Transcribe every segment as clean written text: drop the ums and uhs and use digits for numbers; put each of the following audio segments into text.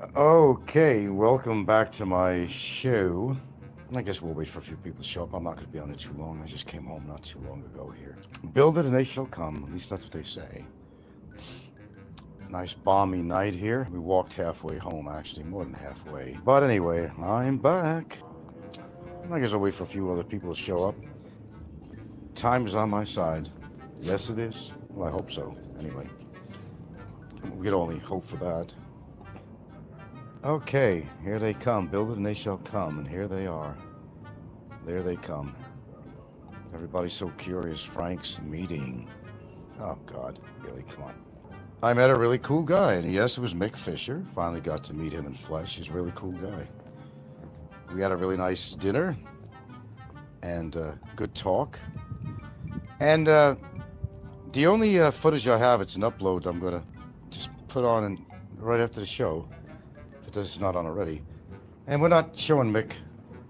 Okay, welcome back to my show. I guess we'll wait for a few people to show up. I'm not going to be on it too long. I just came home not too long ago here. Build it and they shall come. At least that's what they say. Nice balmy night here. We walked halfway home, actually, more than halfway. But anyway, I'm back. I guess I'll wait for a few other people to show up. Time is on my side. Yes, it is. Well, I hope so. Anyway, we can only hope for that. Okay, here they come. Build it and they shall come. And here they are. There they come. Everybody's so curious. Frank's meeting. Oh, God. Really? Come on. I met a really cool guy. And yes, it was Mick Fiser. Finally got to meet him in flesh. He's a really cool guy. We had a really nice dinner. And good talk. And the only footage I have, it's an upload I'm going to just put on right after the show. If this is not on already. And we're not showing Mick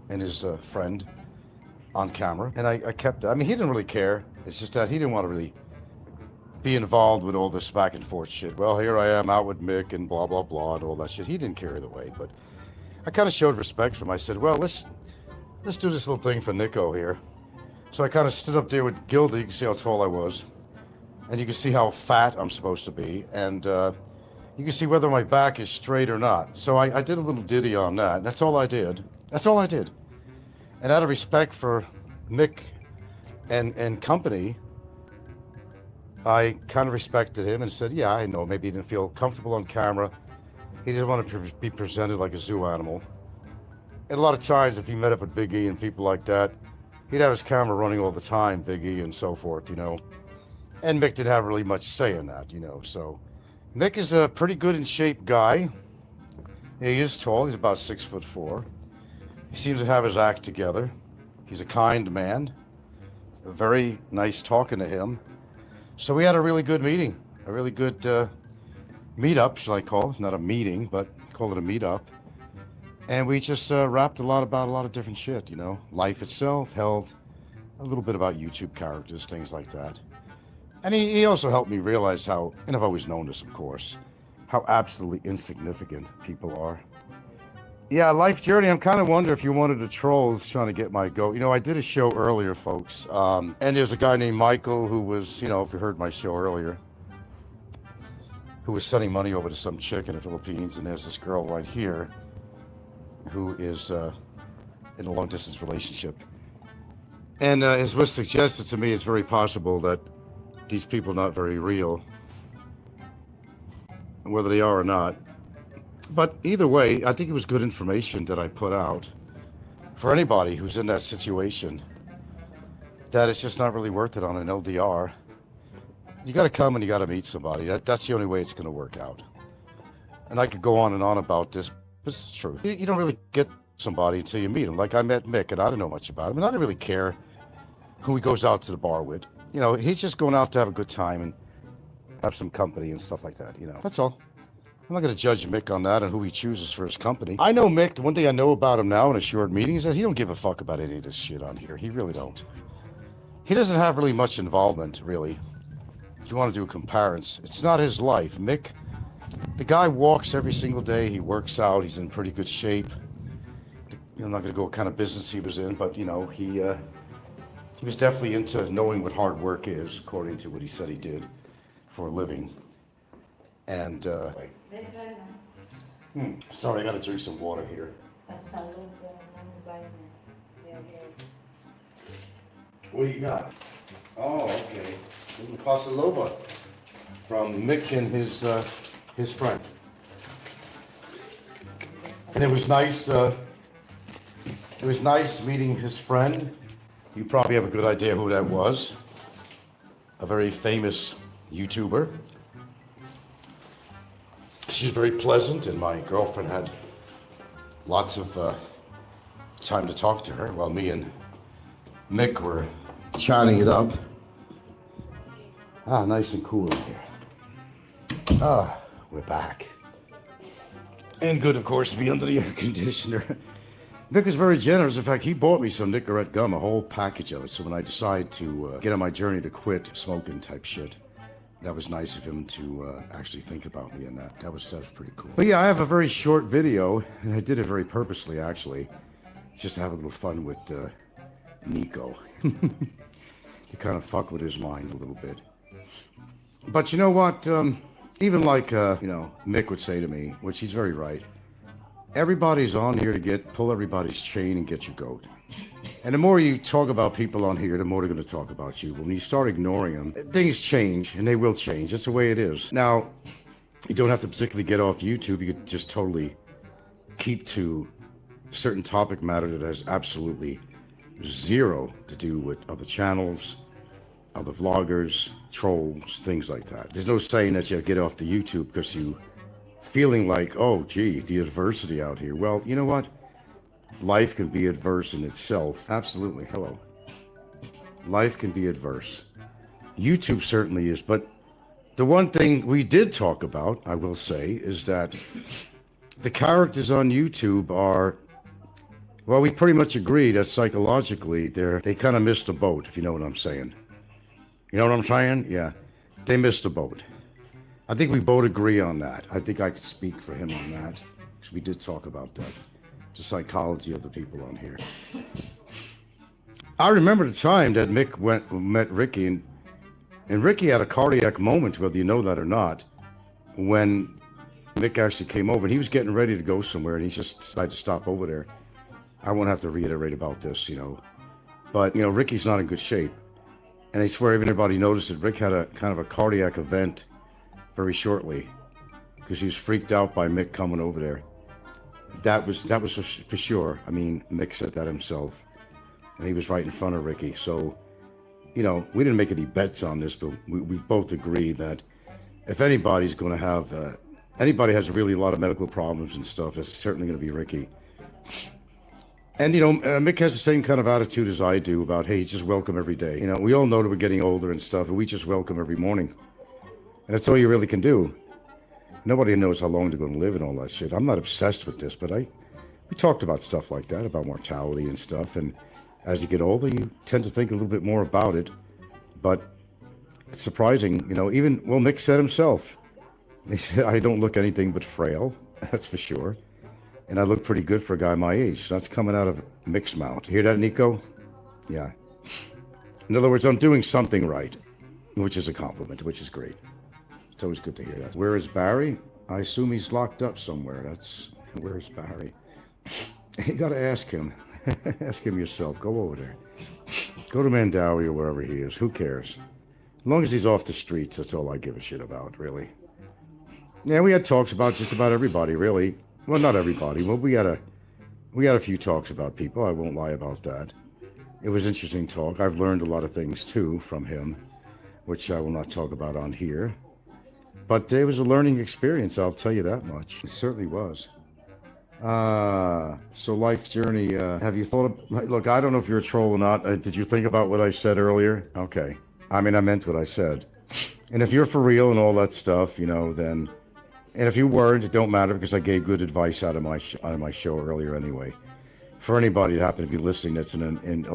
and his friend on camera. And I kept, I mean, he didn't really care. It's just that he didn't want to really be involved with all this back and forth shit. Well, here I am out with Mick and blah, blah, blah, and all that shit. He didn't care either way. But I kind of showed respect for him. I said, well, let's do this little thing for Nico here. So I kind of stood up there with Gildy. You can see how tall I was. And you can see how fat I'm supposed to be. And you can see whether my back is straight or not. So I did a little ditty on that. That's all I did. That's all I did. And out of respect for Mick and company, I kind of respected him and said, yeah, I know, maybe he didn't feel comfortable on camera. He didn't want to be presented like a zoo animal. And a lot of times if he met up with Big E and people like that, he'd have his camera running all the time, Big E and so forth, you know. And Mick didn't have really much say in that, you know. So Mick is a pretty good in shape guy. He is tall, he's about 6'4". He seems to have his act together. He's a kind man. Very nice talking to him. So we had a really good meeting, a really good meetup, shall I call it? Not a meeting, but call it a meetup. And we just rapped about a lot of different shit, you know. Life itself, health, a little bit about YouTube characters, things like that. And he also helped me realize how, and I've always known this, of course, how absolutely insignificant people are. Yeah, life journey. I'm kind of wondering if you're one of the trolls trying to get my goat. You know, I did a show earlier, folks. And there's a guy named Michael who was, you know, if you heard my show earlier, who was sending money over to some chick in the Philippines. And there's this girl right here who is in a long-distance relationship. And as was suggested to me, it's very possible that these people are not very real, whether they are or not. But either way, I think it was good information that I put out for anybody who's in that situation, that it's just not really worth it on an LDR. You got to come and you got to meet somebody. That's the only way it's going to work out. And I could go on and on about this, but it's true. You don't really get somebody until you meet him. Like I met Mick, and I didn't know much about him, and I didn't really care who he goes out to the bar with. You know, he's just going out to have a good time and have some company and stuff like that, you know. That's all. I'm not going to judge Mick on that and who he chooses for his company. I know Mick, the one thing I know about him now in a short meeting is that he don't give a fuck about any of this shit on here. He really don't. He doesn't have really much involvement, really. If you want to do a comparison, it's not his life. Mick, the guy walks every single day. He works out. He's in pretty good shape. I'm not going to go what kind of business he was in, but, you know, he was definitely into knowing what hard work is, according to what he said he did for a living. And, sorry, I gotta drink some water here. What do you got? Oh, okay. Pasalova from Mick and his friend. And it was nice meeting his friend. You probably have a good idea who that was. A very famous YouTuber. She's very pleasant, and my girlfriend had lots of time to talk to her while me and Mick were chatting it up. Ah, nice and cool in here. Ah, we're back. And good, of course, to be under the air conditioner. Mick is very generous. In fact, he bought me some Nicorette gum, a whole package of it. So when I decide to get on my journey to quit smoking type shit, that was nice of him to actually think about me in that. That was pretty cool. But yeah, I have a very short video, and I did it very purposely, actually, just to have a little fun with Nico. To kind of fuck with his mind a little bit. But you know what? Even like, Mick would say to me, which he's very right, everybody's on here to pull everybody's chain and get your goat. And the more you talk about people on here, the more they're going to talk about you. When you start ignoring them, things change, and they will change. That's the way it is. Now, you don't have to particularly get off YouTube. You could just totally keep to certain topic matter that has absolutely zero to do with other channels, other vloggers, trolls, things like that. There's no saying that you get off the YouTube because you feeling like, oh, gee, the adversity out here. Well, you know what? Life can be adverse in itself. Absolutely. Hello. Life can be adverse. YouTube certainly is. But the one thing we did talk about, I will say, is that the characters on YouTube are, well, we pretty much agree that psychologically they kind of missed the boat, if you know what I'm saying. You know what I'm saying? Yeah. They missed the boat. I think we both agree on that. I think I could speak for him on that, because we did talk about that. The psychology of the people on here. I remember the time that Mick met Ricky, and Ricky had a cardiac moment, whether you know that or not, when Mick actually came over, and he was getting ready to go somewhere, and he just decided to stop over there. I won't have to reiterate about this, but Ricky's not in good shape, and I swear even everybody noticed that Rick had a kind of a cardiac event very shortly, because he was freaked out by Mick coming over there. That was for sure. I mean, Mick said that himself, and he was right in front of Ricky. So, we didn't make any bets on this, but we both agree that if anybody's going to have, anybody has really a lot of medical problems and stuff, it's certainly going to be Ricky. And, Mick has the same kind of attitude as I do about, hey, just welcome every day. We all know that we're getting older and stuff, but we just welcome every morning. And that's all you really can do. Nobody knows how long they're going to live and all that shit. I'm not obsessed with this, but we talked about stuff like that, about mortality and stuff. And as you get older, you tend to think a little bit more about it. But it's surprising, Mick said himself. He said, I don't look anything but frail, that's for sure. And I look pretty good for a guy my age. So that's coming out of Mick's mouth. Hear that, Nico? Yeah. In other words, I'm doing something right, which is a compliment, which is great. It's always good to hear that. Where is Barry? I assume he's locked up somewhere. Where's Barry? You got to ask him. Ask him yourself. Go over there. Go to Mandawi or wherever he is. Who cares? As long as he's off the streets, that's all I give a shit about, really. Yeah, we had talks about just about everybody, really. Well, not everybody. Well, we had a few talks about people. I won't lie about that. It was interesting talk. I've learned a lot of things, too, from him, which I will not talk about on here. But it was a learning experience, I'll tell you that much. It certainly was. So life journey, have you thought of, look, I don't know if you're a troll or not. Did you think about what I said earlier? Okay. I mean, I meant what I said. And if you're for real and all that stuff, then, and if you weren't, it don't matter, because I gave good advice out of my show earlier anyway. For anybody that happened to be listening that's in a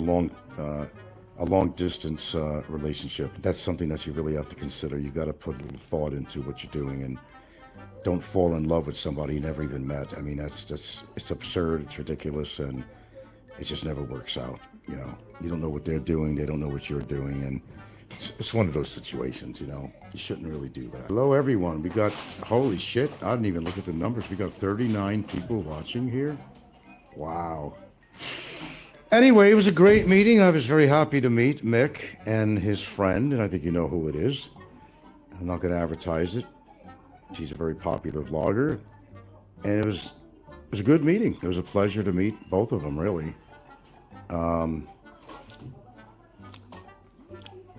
long distance relationship, that's something that you really have to consider. You got to put a little thought into what you're doing, and don't fall in love with somebody you never even met. I mean, it's absurd, it's ridiculous, and it just never works out. You don't know what they're doing, they don't know what you're doing, and it's one of those situations. You shouldn't really do that. Hello everyone, we got, holy shit, I didn't even look at the numbers. We got 39 people watching here. Wow. Anyway, it was a great meeting. I was very happy to meet Mick and his friend, and I think you know who it is. I'm not going to advertise it. She's a very popular vlogger, and it was a good meeting. It was a pleasure to meet both of them, really.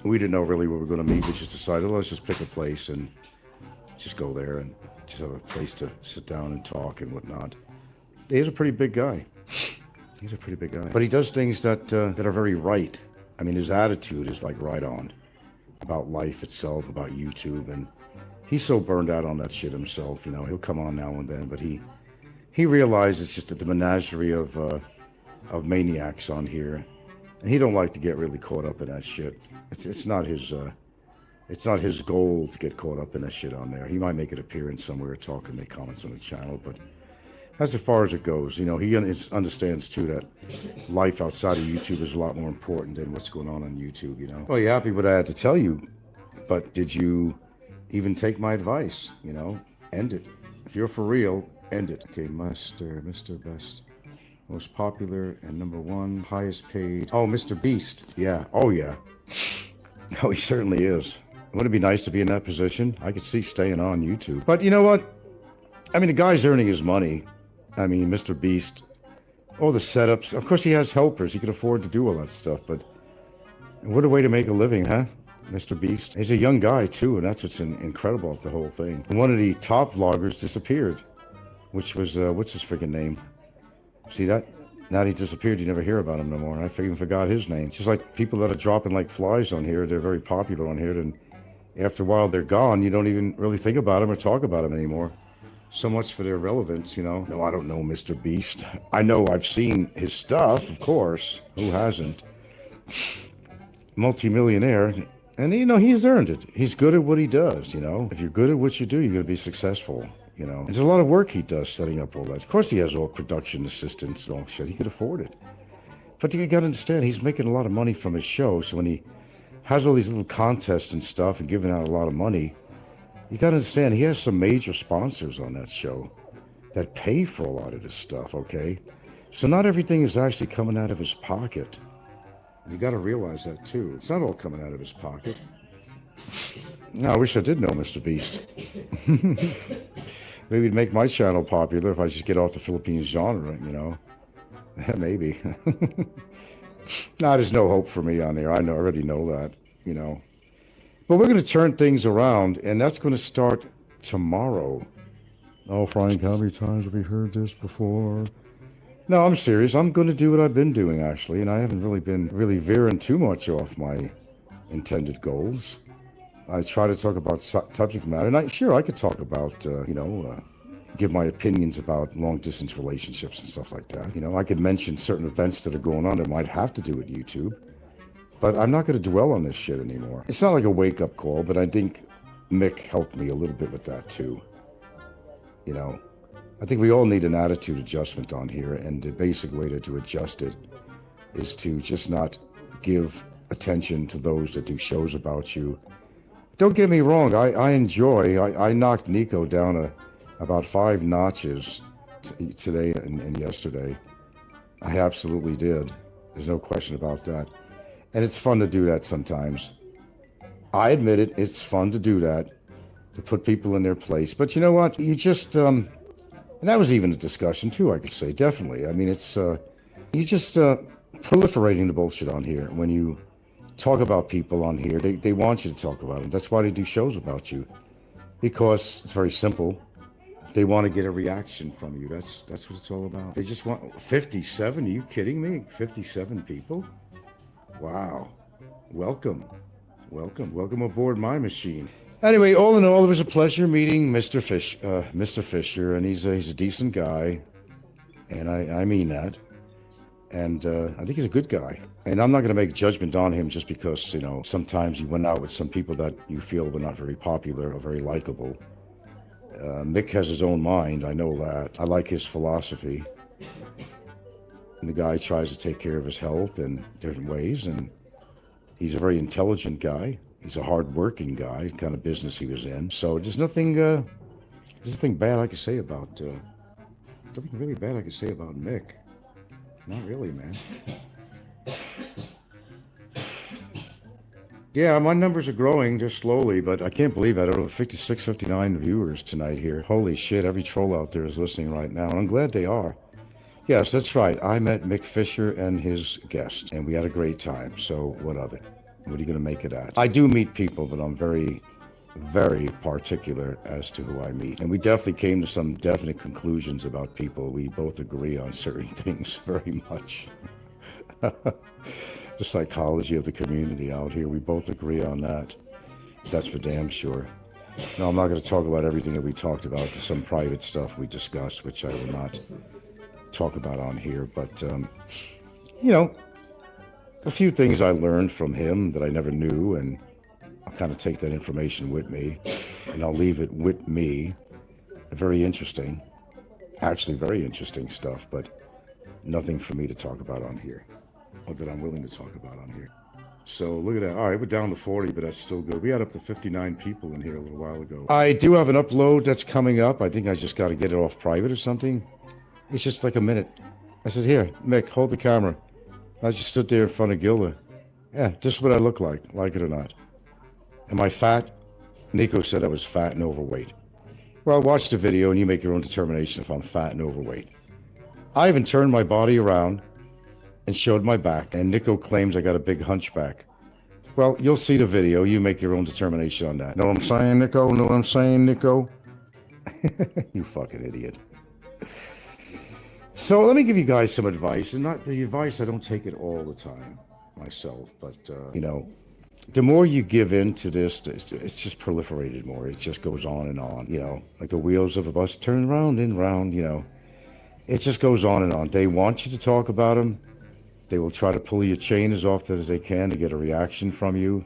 We didn't know really where we were going to meet. We just decided, let's just pick a place and just go there and just have a place to sit down and talk and whatnot. He's a pretty big guy. He's a pretty big guy. But he does things that are very right. I mean, his attitude is like right on about life itself, about YouTube, and he's so burned out on that shit himself. He'll come on now and then, but he realizes just that the menagerie of maniacs on here, and he don't like to get really caught up in that shit. It's not his It's not his goal to get caught up in that shit on there. He might make an appearance somewhere, talk and make comments on the channel, but that's as far as it goes. You know, he understands too that life outside of YouTube is a lot more important than what's going on YouTube, you know. Well, you're happy what I had to tell you, but did you even take my advice? You know, end it. If you're for real, end it. Okay, MrBeast. Most popular and #1, highest paid. Oh, MrBeast. Yeah. Oh, yeah. Oh, he certainly is. Wouldn't it be nice to be in that position? I could see staying on YouTube. But you know what? I mean, the guy's earning his money. I mean, MrBeast, all the setups. Of course, he has helpers. He can afford to do all that stuff. But what a way to make a living, huh? MrBeast. He's a young guy, too, and that's what's incredible about the whole thing. One of the top vloggers disappeared, which was, what's his freaking name? See that? Now that he disappeared, you never hear about him no more. And I even forgot his name. It's just like people that are dropping like flies on here. They're very popular on here. And after a while, they're gone. You don't even really think about them or talk about them anymore. So much for their relevance, you know. No, I don't know MrBeast. I know I've seen his stuff, of course. Who hasn't? Multi-millionaire. And, you know, he's earned it. He's good at what he does, you know. If you're good at what you do, you're going to be successful. You know, there's a lot of work he does setting up all that. Of course, he has all production assistants and all shit. He could afford it. But you got to understand, he's making a lot of money from his show. So when he has all these little contests and stuff and giving out a lot of money, you got to understand, he has some major sponsors on that show that pay for a lot of this stuff, okay? So not everything is actually coming out of his pocket. You got to realize that, too. It's not all coming out of his pocket. No, I wish I did know MrBeast. Maybe it'd make my channel popular if I just get off the Philippines genre, you know? Maybe. Nah, there's no hope for me on there. I already know that, you know. But we're going to turn things around, and that's going to start tomorrow. Oh, Frank, how many times have we heard this before? No, I'm serious. I'm going to do what I've been doing, actually, and I haven't really been veering too much off my intended goals. I try to talk about subject matter, and I could talk about, give my opinions about long-distance relationships and stuff like that. You know, I could mention certain events that are going on that might have to do with YouTube, but I'm not going to dwell on this shit anymore. It's not like a wake-up call, but I think Mick helped me a little bit with that, too. You know, I think we all need an attitude adjustment on here, and the basic way to adjust it is to just not give attention to those that do shows about you. Don't get me wrong, I knocked Nico down about 5 notches today and yesterday. I absolutely did. There's no question about that. And it's fun to do that sometimes. I admit it, it's fun to do that, to put people in their place. But you know what? You just, and that was even a discussion too, I could say, definitely. I mean, it's, you just proliferating the bullshit on here. When you talk about people on here, they want you to talk about them. That's why they do shows about you, because it's very simple. They want to get a reaction from you. That's what it's all about. They just want 57. Are you kidding me? 57 people? Wow. Welcome aboard my machine. Anyway, all in all, it was a pleasure meeting Mr. Fisher, and he's a decent guy, and I mean that. And I think he's a good guy. And I'm not going to make judgment on him just because, you know, sometimes he went out with some people that you feel were not very popular or very likable. Mick has his own mind, I know that. I like his philosophy. And the guy tries to take care of his health in different ways, and he's a very intelligent guy. He's a hard-working guy, the kind of business he was in. So there's nothing bad I could say about, nothing really bad I could say about Mick. Not really, man. Yeah, my numbers are growing just slowly, but I can't believe I had over 56, 59 viewers tonight here. Holy shit, every troll out there is listening right now, and I'm glad they are. Yes, that's right. I met Mick Fiser and his guest, and we had a great time. So what of it? What are you going to make of that? I do meet people, but I'm very, very particular as to who I meet. And we definitely came to some definite conclusions about people. We both agree on certain things very much. The psychology of the community out here, we both agree on that. That's for damn sure. No, I'm not going to talk about everything that we talked about. There's some private stuff we discussed, which I will not talk about on here. But, you know, a few things I learned from him that I never knew, and I'll kind of take that information with me, and I'll leave it with me. Very interesting, actually very interesting stuff, but nothing for me to talk about on here, or that I'm willing to talk about on here. So look at that. All right, we're down to 40, but that's still good. We had up to 59 people in here a little while ago. I do have an upload that's coming up. I think I just got to get it off private or something. It's just like a minute. I said, here, Mick, hold the camera. I just stood there in front of Gilda. Yeah, this is what I look like it or not. Am I fat? Nico said I was fat and overweight. Well, watch the video and you make your own determination if I'm fat and overweight. I even turned my body around and showed my back, and Nico claims I got a big hunchback. Well, you'll see the video. You make your own determination on that. Know what I'm saying, Nico? Know what I'm saying, Nico? You fucking idiot. So let me give you guys some advice, and not the advice, I don't take it all the time myself, but, you know, the more you give in to this, it's just proliferated more. It just goes on and on, you know, like the wheels of a bus turn round and round, you know. It just goes on and on. They want you to talk about them. They will try to pull your chain as often as they can to get a reaction from you.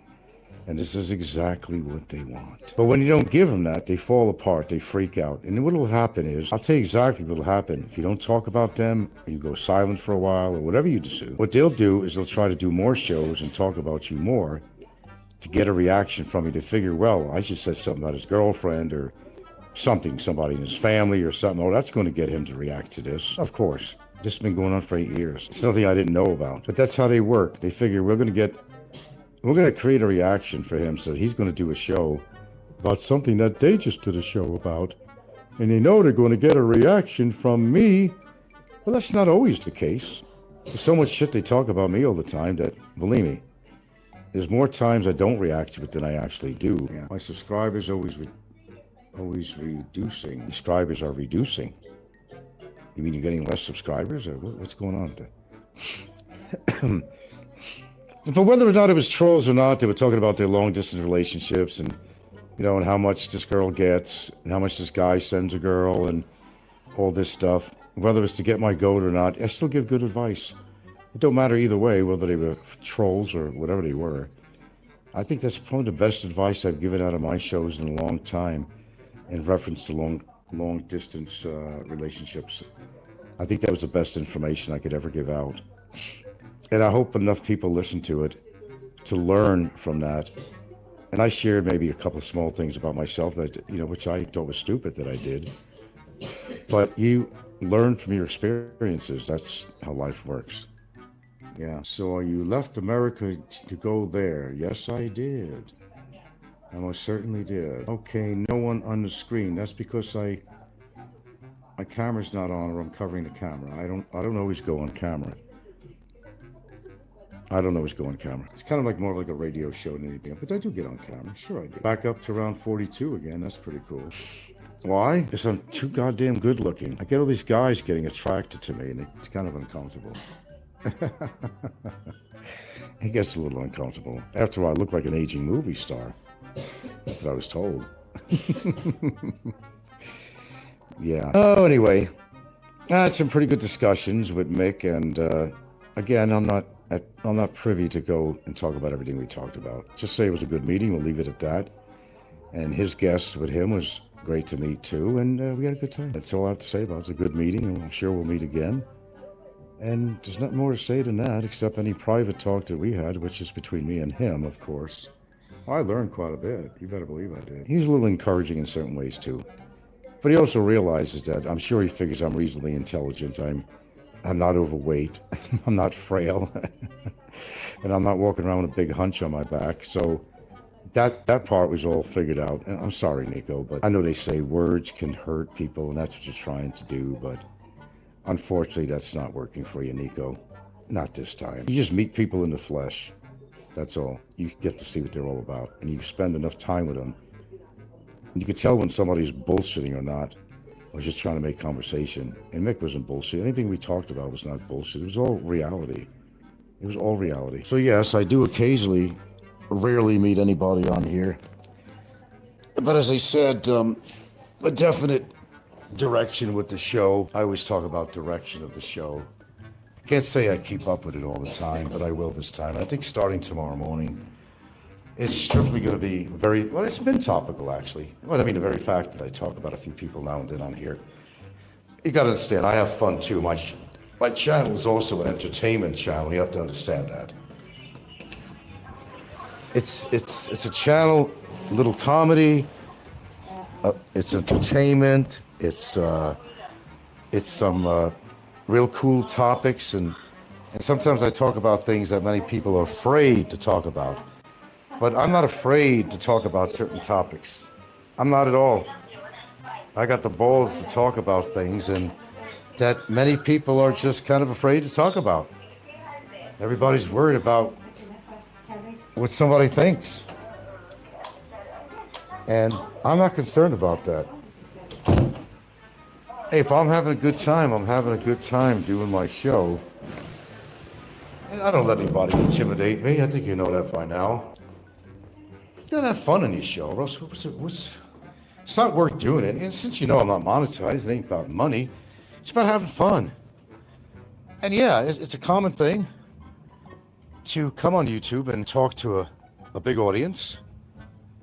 And this is exactly what they want. But when you don't give them that, they fall apart, they freak out. And what will happen is, I'll tell you exactly what will happen. If you don't talk about them, or you go silent for a while, or whatever you do, what they'll do is they'll try to do more shows and talk about you more to get a reaction from you, to figure, well, I just said something about his girlfriend or something, somebody in his family or something. Oh, that's going to get him to react to this. Of course. This has been going on for 8 years. It's nothing I didn't know about. But that's how they work. They figure we're going to create a reaction for him, so he's going to do a show about something that they just did a show about. And they know they're going to get a reaction from me. Well, that's not always the case. There's so much shit they talk about me all the time that, believe me, there's more times I don't react to it than I actually do. Yeah. My subscribers always reducing. Subscribers are reducing. You mean you're getting less subscribers, or what's going on there? But whether or not it was trolls or not, they were talking about their long-distance relationships and, you know, and how much this girl gets and how much this guy sends a girl and all this stuff. Whether it's to get my goat or not, I still give good advice. It don't matter either way, whether they were trolls or whatever they were. I think that's probably the best advice I've given out of my shows in a long time in reference to long-distance relationships. I think that was the best information I could ever give out. And I hope enough people listen to it to learn from that. And I shared maybe a couple of small things about myself that, you know, which I thought was stupid that I did. But you learn from your experiences. That's how life works. Yeah, so you left America to go there. Yes, I did. I most certainly did. Okay, no one on the screen. That's because my camera's not on, or I'm covering the camera. I don't always go on camera. It's kind of like more like a radio show than anything, but I do get on camera. Sure I do. Back up to around 42 again. That's pretty cool. Why? Because I'm too goddamn good looking. I get all these guys getting attracted to me, and it's kind of uncomfortable. It gets a little uncomfortable. After all, I look like an aging movie star. That's what I was told. Yeah. Oh, anyway, I had some pretty good discussions with Mick, and again, I'm not privy to go and talk about everything we talked about. Just say it was a good meeting. We'll leave it at that. And his guest with him was great to meet too, and we had a good time. That's all I have to say about it. It's a good meeting, and I'm sure we'll meet again. And there's nothing more to say than that, except any private talk that we had, which is between me and him, of course. I learned quite a bit. You better believe I did. He was a little encouraging in certain ways too. But he also realizes that, I'm sure he figures I'm reasonably intelligent. I'm not overweight. I'm not frail. And I'm not walking around with a big hunch on my back. So that part was all figured out. And I'm sorry, Nico, but I know they say words can hurt people, and that's what you're trying to do. But unfortunately, that's not working for you, Nico. Not this time. You just meet people in the flesh. That's all. You get to see what they're all about. And you spend enough time with them. You can tell when somebody's bullshitting or not, or just trying to make conversation. And Mick wasn't bullshit. Anything we talked about was not bullshit. It was all reality. It was all reality. So yes, I do occasionally, rarely meet anybody on here. But as I said, a definite direction with the show. I always talk about direction of the show. I can't say I keep up with it all the time, but I will this time. I think starting tomorrow morning, It's strictly going to be very, well, it's been topical, actually. Well, I mean, the very fact that I talk about a few people now and then on here. You got to understand, I have fun too. My channel is also an entertainment channel. You have to understand that. It's a channel, a little comedy. It's entertainment. It's some real cool topics, and sometimes I talk about things that many people are afraid to talk about. But I'm not afraid to talk about certain topics. I'm not at all. I got the balls to talk about things and that many people are just kind of afraid to talk about. Everybody's worried about what somebody thinks. And I'm not concerned about that. Hey, if I'm having a good time, I'm having a good time doing my show. And I don't let anybody intimidate me. I think you know that by now. You gotta have fun in your show, Russ. It's not worth doing it. And since you know I'm not monetized, it ain't about money. It's about having fun. And yeah, it's a common thing to come on YouTube and talk to a big audience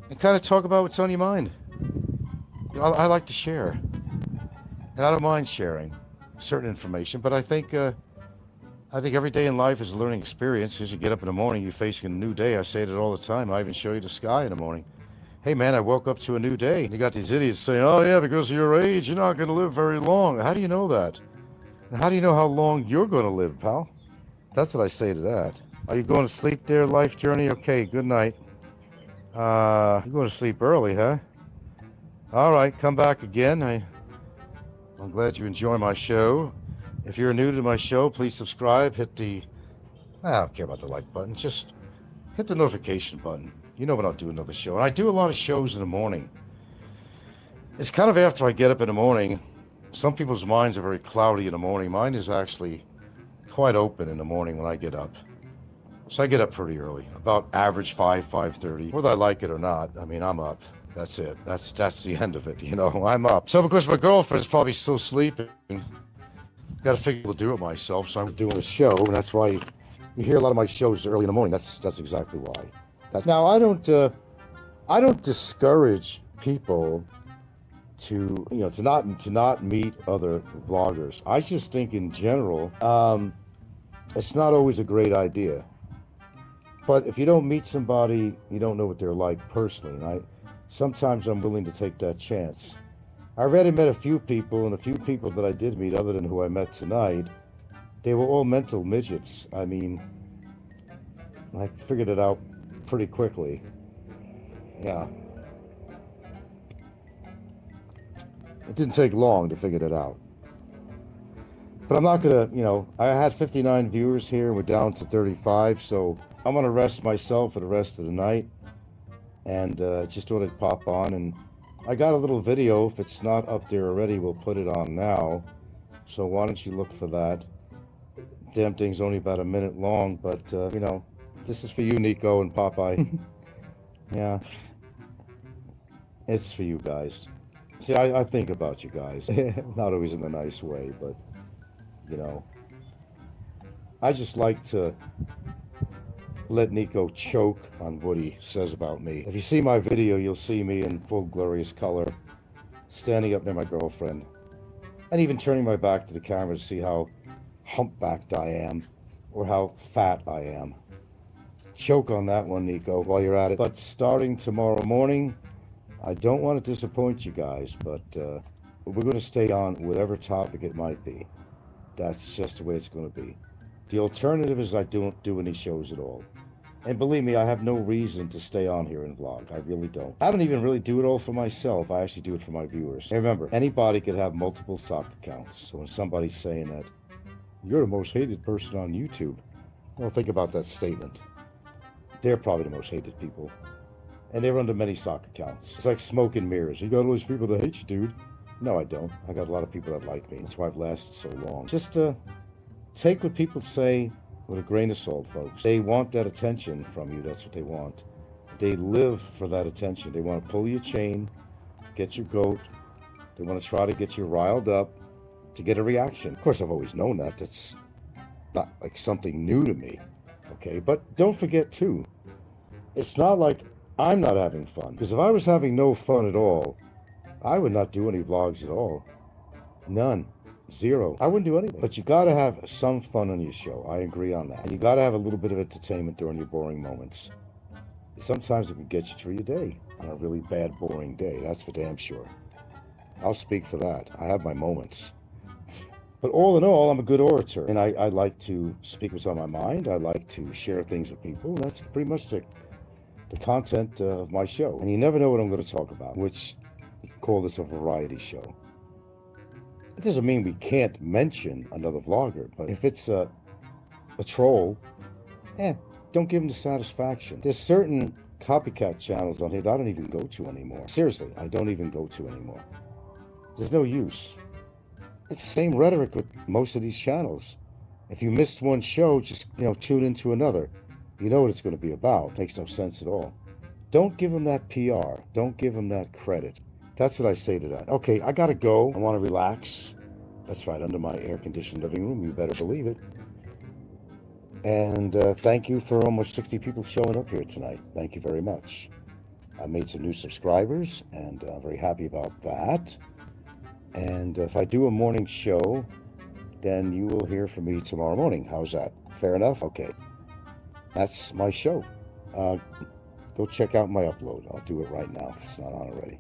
and kind of talk about what's on your mind. I like to share. And I don't mind sharing certain information, but I think every day in life is a learning experience. As you get up in the morning, you're facing a new day. I say it all the time. I even show you the sky in the morning. Hey man, I woke up to a new day. And you got these idiots saying, oh yeah, because of your age, you're not going to live very long. How do you know that? And how do you know how long you're going to live, pal? That's what I say to that. Are you going to sleep there, Life Journey? Okay, good night. You're going to sleep early, huh? All right, come back again. I'm glad you enjoy my show. If you're new to my show, please subscribe. Hit the, I don't care about the like button. Just hit the notification button. You know when I'll do another show. And I do a lot of shows in the morning. It's kind of after I get up in the morning. Some people's minds are very cloudy in the morning. Mine is actually quite open in the morning when I get up. So I get up pretty early, about average 5:30. Whether I like it or not, I mean, I'm up. That's it. That's the end of it, you know. I'm up. So because my girlfriend's probably still sleeping, got to figure out what to do it myself. So I'm doing a show, and that's why you hear a lot of my shows early in the morning. That's exactly why. Now I don't discourage people to not meet other vloggers. I just think in general, it's not always a great idea. But if you don't meet somebody, you don't know what they're like personally. And sometimes I'm willing to take that chance. I already met a few people, and a few people that I did meet, other than who I met tonight, they were all mental midgets. I mean, I figured it out pretty quickly. Yeah. It didn't take long to figure that out. But I'm not gonna, I had 59 viewers here, we're down to 35, so I'm gonna rest myself for the rest of the night. And just thought I'd pop on, and I got a little video. If it's not up there already, we'll put it on now. So why don't you look for that? Damn thing's only about a minute long, but this is for you, Nico and Popeye. Yeah. It's for you guys. See, I think about you guys. Not always in a nice way, but, I just like to let Nico choke on what he says about me. If you see my video, you'll see me in full glorious color, standing up near my girlfriend, and even turning my back to the camera to see how humpbacked I am, or how fat I am. Choke on that one, Nico, while you're at it. But starting tomorrow morning, I don't want to disappoint you guys, but we're going to stay on whatever topic it might be. That's just the way it's going to be. The alternative is I don't do any shows at all. And believe me, I have no reason to stay on here and vlog. I really don't. I don't even really do it all for myself. I actually do it for my viewers. And remember, anybody could have multiple sock accounts. So when somebody's saying that, you're the most hated person on YouTube, well, think about that statement. They're probably the most hated people. And they're under many sock accounts. It's like smoke and mirrors. You got all these people that hate you, dude. No, I don't. I got a lot of people that like me. That's why I've lasted so long. Just take what people say with a grain of salt, folks. They want that attention from you. That's what they want. They live for that attention. They want to pull your chain, get your goat. They want to try to get you riled up to get a reaction. Of course, I've always known that. That's not like something new to me. Okay, but don't forget too, It's not like I'm not having fun. Because if I was having no fun at all, I would not do any vlogs at all. None. Zero. I wouldn't do anything. But you gotta have some fun on your show. I agree on that. And you gotta have a little bit of entertainment during your boring moments. Sometimes it can get you through your day on a really bad, boring day. That's for damn sure. I'll speak for that. I have my moments. But all in all, I'm a good orator. And I like to speak what's on my mind. I like to share things with people. And that's pretty much the content of my show. And you never know what I'm going to talk about, which you could call this a variety show. It doesn't mean we can't mention another vlogger, but if it's a troll, don't give them the satisfaction. There's certain copycat channels on here that I don't even go to anymore. Seriously, I don't even go to anymore. There's no use. It's the same rhetoric with most of these channels. If you missed one show, just tune into another. You know what it's going to be about. Makes no sense at all. Don't give them that PR. Don't give them that credit. That's what I say to that. Okay, I gotta go. I want to relax. That's right, under my air-conditioned living room. You better believe it. And thank you for almost 60 people showing up here tonight. Thank you very much. I made some new subscribers, and I'm very happy about that. And if I do a morning show, then you will hear from me tomorrow morning. How's that? Fair enough? Okay. That's my show. Go check out my upload. I'll do it right now if it's not on already.